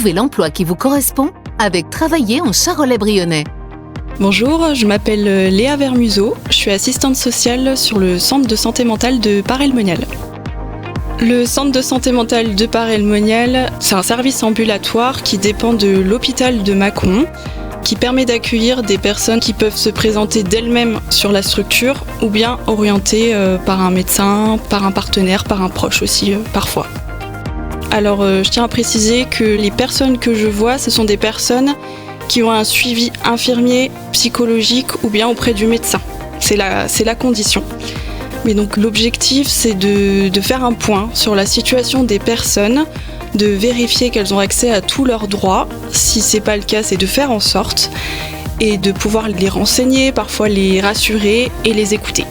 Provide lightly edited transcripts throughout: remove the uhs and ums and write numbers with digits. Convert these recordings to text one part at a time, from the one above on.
Trouvez l'emploi qui vous correspond avec Travailler en Charolais-Brionnais. Bonjour, je m'appelle Léa Vermuseau, je suis assistante sociale sur le centre de santé mentale de Paray-le-Monial. Le centre de santé mentale de Paray-le-Monial, c'est un service ambulatoire qui dépend de l'hôpital de Mâcon, qui permet d'accueillir des personnes qui peuvent se présenter d'elles-mêmes sur la structure ou bien orientées par un médecin, par un partenaire, par un proche aussi parfois. Alors je tiens à préciser que les personnes que je vois, ce sont des personnes qui ont un suivi infirmier, psychologique ou bien auprès du médecin. C'est la condition. Mais donc l'objectif, c'est de faire un point sur la situation des personnes, de vérifier qu'elles ont accès à tous leurs droits. Si c'est pas le cas, c'est de faire en sorte et de pouvoir les renseigner, parfois les rassurer et les écouter.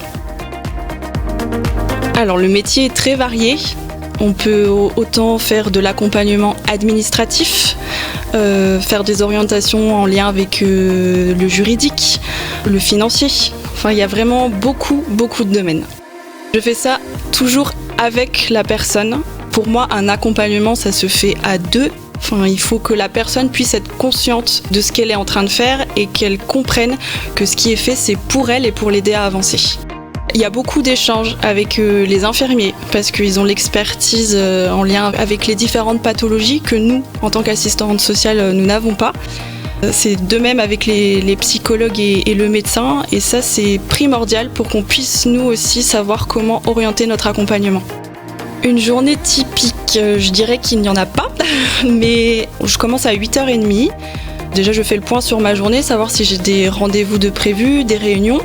Alors le métier est très varié. On peut autant faire de l'accompagnement administratif, faire des orientations en lien avec le juridique, le financier. Enfin, il y a vraiment beaucoup de domaines. Je fais ça toujours avec la personne. Pour moi, un accompagnement, ça se fait à deux. Enfin, il faut que la personne puisse être consciente de ce qu'elle est en train de faire et qu'elle comprenne que ce qui est fait, c'est pour elle et pour l'aider à avancer. Il y a beaucoup d'échanges avec les infirmiers parce qu'ils ont l'expertise en lien avec les différentes pathologies que nous, en tant qu'assistantes sociales, nous n'avons pas. C'est de même avec les psychologues et le médecin et ça, c'est primordial pour qu'on puisse nous aussi savoir comment orienter notre accompagnement. Une journée typique, je dirais qu'il n'y en a pas, mais je commence à 8h30. Déjà, je fais le point sur ma journée, savoir si j'ai des rendez-vous de prévus, des réunions.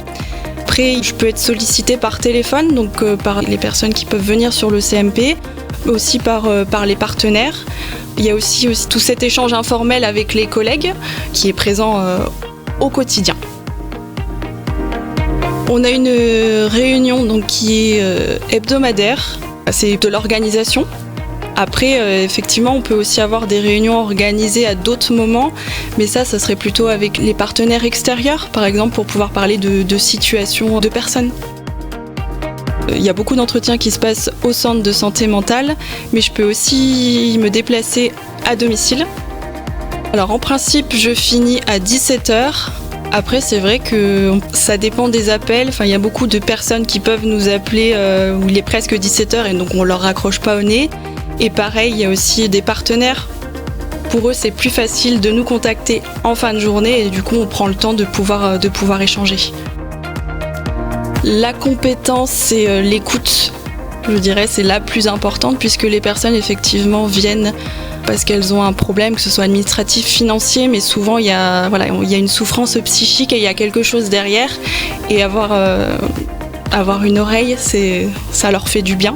Après, je peux être sollicitée par téléphone, donc par les personnes qui peuvent venir sur le CMP, mais aussi par les partenaires. Il y a aussi tout cet échange informel avec les collègues qui est présent au quotidien. On a une réunion donc, qui est hebdomadaire, c'est de l'organisation. Après, effectivement, on peut aussi avoir des réunions organisées à d'autres moments, mais ça serait plutôt avec les partenaires extérieurs, par exemple, pour pouvoir parler de situations de personnes. Il y a beaucoup d'entretiens qui se passent au centre de santé mentale, mais je peux aussi me déplacer à domicile. Alors, en principe, je finis à 17h. Après, c'est vrai que ça dépend des appels. Enfin, il y a beaucoup de personnes qui peuvent nous appeler où il est presque 17h et donc on leur raccroche pas au nez. Et pareil, il y a aussi des partenaires. Pour eux, c'est plus facile de nous contacter en fin de journée et du coup, on prend le temps de pouvoir échanger. La compétence, c'est l'écoute. Je dirais c'est la plus importante puisque les personnes, effectivement, viennent parce qu'elles ont un problème, que ce soit administratif, financier, mais souvent, il y a une souffrance psychique et il y a quelque chose derrière. Et avoir une oreille, ça leur fait du bien.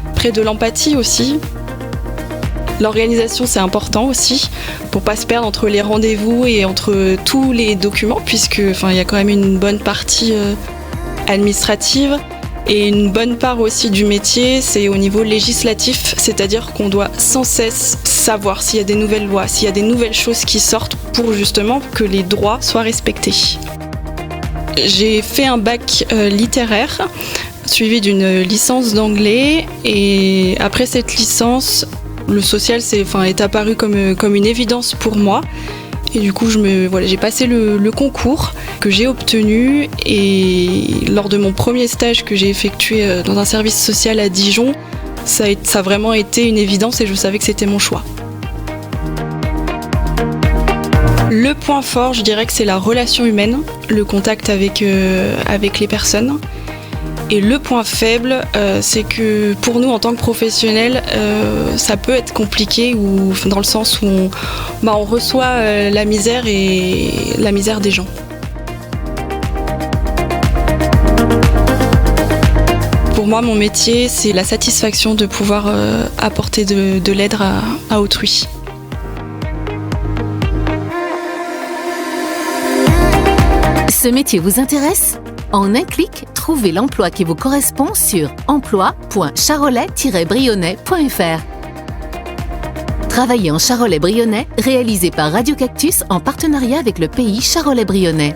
Après, de l'empathie aussi. L'organisation, c'est important aussi, pour pas se perdre entre les rendez-vous et entre tous les documents, puisque il y a quand même une bonne partie administrative et une bonne part aussi du métier, c'est au niveau législatif, c'est-à-dire qu'on doit sans cesse savoir s'il y a des nouvelles lois, s'il y a des nouvelles choses qui sortent pour justement que les droits soient respectés. J'ai fait un bac littéraire, suivi d'une licence d'anglais et après cette licence, le social est apparu comme une évidence pour moi et du coup j'ai passé le concours que j'ai obtenu et lors de mon premier stage que j'ai effectué dans un service social à Dijon, ça a vraiment été une évidence et je savais que c'était mon choix. Le point fort, je dirais que c'est la relation humaine, le contact avec les personnes. Et le point faible, c'est que pour nous, en tant que professionnels, ça peut être compliqué dans le sens où on reçoit la misère et la misère des gens. Pour moi, mon métier, c'est la satisfaction de pouvoir apporter de l'aide à autrui. Ce métier vous intéresse ? En un clic, trouvez l'emploi qui vous correspond sur emploi.charolais-brionnais.fr. Travailler en Charolais-Brionnais, réalisé par Radio Cactus en partenariat avec le pays Charolais-Brionnais.